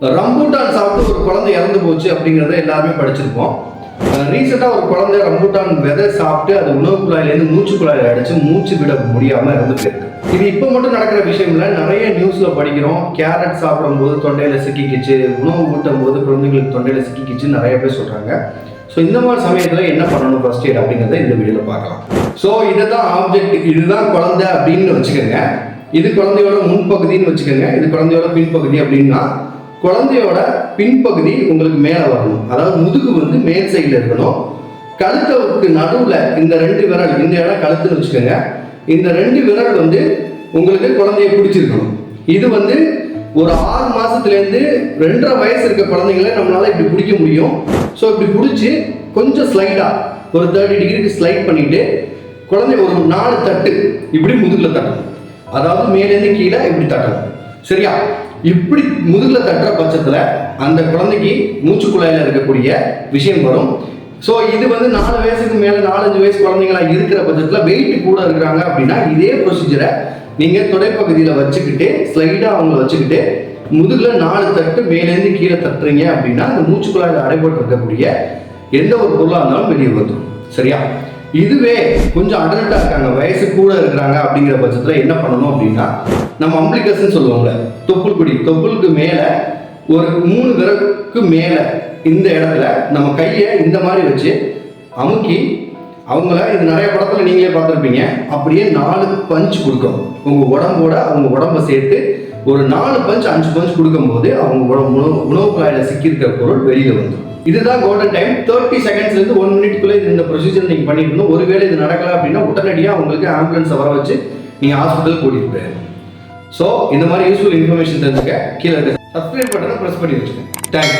Rambutan சாப்பிட்டு ஒரு குழந்தை இறந்து போச்சு அப்படிங்கிறத எல்லாருமே படிச்சிருப்போம். ரீசெண்டாக ஒரு குழந்தை ரம்பூட்டான் விதை சாப்பிட்டு அது உணவு குழாயிலேருந்து மூச்சு குழாயில் அடிச்சு மூச்சு விட முடியாமல் இறந்து போயிருக்கு. இது இப்போ மட்டும் நடக்கிற விஷயம் இல்லை, நிறைய நியூஸில் படிக்கிறோம். கேரட் சாப்பிடும்போது தொண்டையில் சிக்கிக்கிச்சு, உணவு ஊட்டும் போது குழந்தைங்களுக்கு தொண்டையில் சிக்கிக்கிச்சு நிறைய பேர் சொல்கிறாங்க. ஸோ இந்த மாதிரி சமயத்தில் என்ன பண்ணணும் ஃபர்ஸ்ட் எய்ட் அப்படிங்கிறத இந்த வீடியோவில் பார்க்கலாம். ஸோ இதை தான் ஆப்ஜெக்ட், இதுதான் குழந்தை அப்படின்னு வச்சுக்கோங்க. இது குழந்தையோட முன்பகுதின்னு வச்சுக்கோங்க, இது குழந்தையோட பின்பகுதி. அப்படின்னா குழந்தையோட பின்பகுதி உங்களுக்கு மேலே வரணும், அதாவது முதுகு வந்து மேல் சைடில் இருக்கணும். கழுத்துக்கு நடுவில் இந்த 2 விரல், இந்த இடம் கழுத்துன்னு வச்சுக்கோங்க. இந்த 2 விரல் வந்து உங்களுக்கு குழந்தைய பிடிச்சிருக்கணும். இது வந்து ஒரு 6 மாசத்துலேருந்து 2.5 வயசு இருக்க குழந்தைங்களை நம்மளால இப்படி பிடிக்க முடியும். ஸோ இப்படி பிடிச்சி கொஞ்சம் ஸ்லைடாக ஒரு 30 டிகிரிக்கு ஸ்லைட் பண்ணிட்டு குழந்தை ஒரு 4 தட்டு இப்படி முதுகில் தட்டணும், அதாவது மேலேருந்து கீழே இப்படி தட்டணும். சரியா? இப்படி முதுகில் தட்டுற பட்சத்தில் அந்த குழந்தைக்கு மூச்சுக்குழாயில் இருக்கக்கூடிய விஷயம் வரும். ஸோ இது வந்து 4 வயசுக்கு மேலே 4-5 வயசு குழந்தைங்களா இருக்கிற பட்சத்தில் வெயிட் கூட இருக்கிறாங்க அப்படின்னா இதே ப்ரொசீஜரை நீங்கள் தொடைப்பகுதியில் வச்சுக்கிட்டு ஸ்லைடாக அவங்கள வச்சுக்கிட்டு முதுகில் 4 தட்டு மேலேருந்து கீழே தட்டுறீங்க அப்படின்னா அந்த மூச்சுக்குழாயில் அடைபட்டு இருக்கக்கூடிய எந்த ஒரு பொருளாக இருந்தாலும் வெளியே வந்துடும். சரியா? இதுவே கொஞ்சம் அடல்ட்டாக இருக்காங்க, வயசு கூட இருக்கிறாங்க அப்படிங்கிற பட்சத்தில் என்ன பண்ணணும் அப்படின்னா, நம்ம அம்பிளிகஸ்ன்னு சொல்லுவாங்க, தொப்புளுக்கு மேலே ஒரு 3 விரலுக்கு மேலே இந்த இடத்துல நம்ம கையை இந்த மாதிரி வச்சு அமுக்கி அவங்கள, இது நிறைய படத்தில் நீங்களே பார்த்துருப்பீங்க, அப்படியே 4 பஞ்ச் கொடுக்கணும். உங்கள் உடம்போட அவங்க உடம்பை சேர்த்து ஒரு 4 பஞ்ச் 5 பஞ்ச் கொடுக்கும்போது அவங்க உணவு குழாயில் சிக்கியிருக்கிற பொருள் வெளியில் வந்துடும். இதுதான் கோல்டன் டைம். 30 செகண்ட்ஸ்லேருந்து 1 மினிட்குள்ளே இந்த ப்ரொசீஜர் நீங்கள் பண்ணிட்டு இருந்தோம். ஒருவேளை இது நடக்கல அப்படின்னா உடனடியாக உங்களுக்கு ஆம்புலன்ஸை வர வச்சு நீங்கள் ஹாஸ்பிட்டல் கூட்டிகிட்டு போயிடணும். ஸோ இந்த மாதிரி யூஸ்ஃபுல் இன்ஃபர்மேஷன் தெரிஞ்சுக்க கீழே இருக்க சப்ஸ்கிரைப் பட்டனை ப்ரெஸ் பண்ணி வச்சுக்கோங்க. தேங்க்யூ.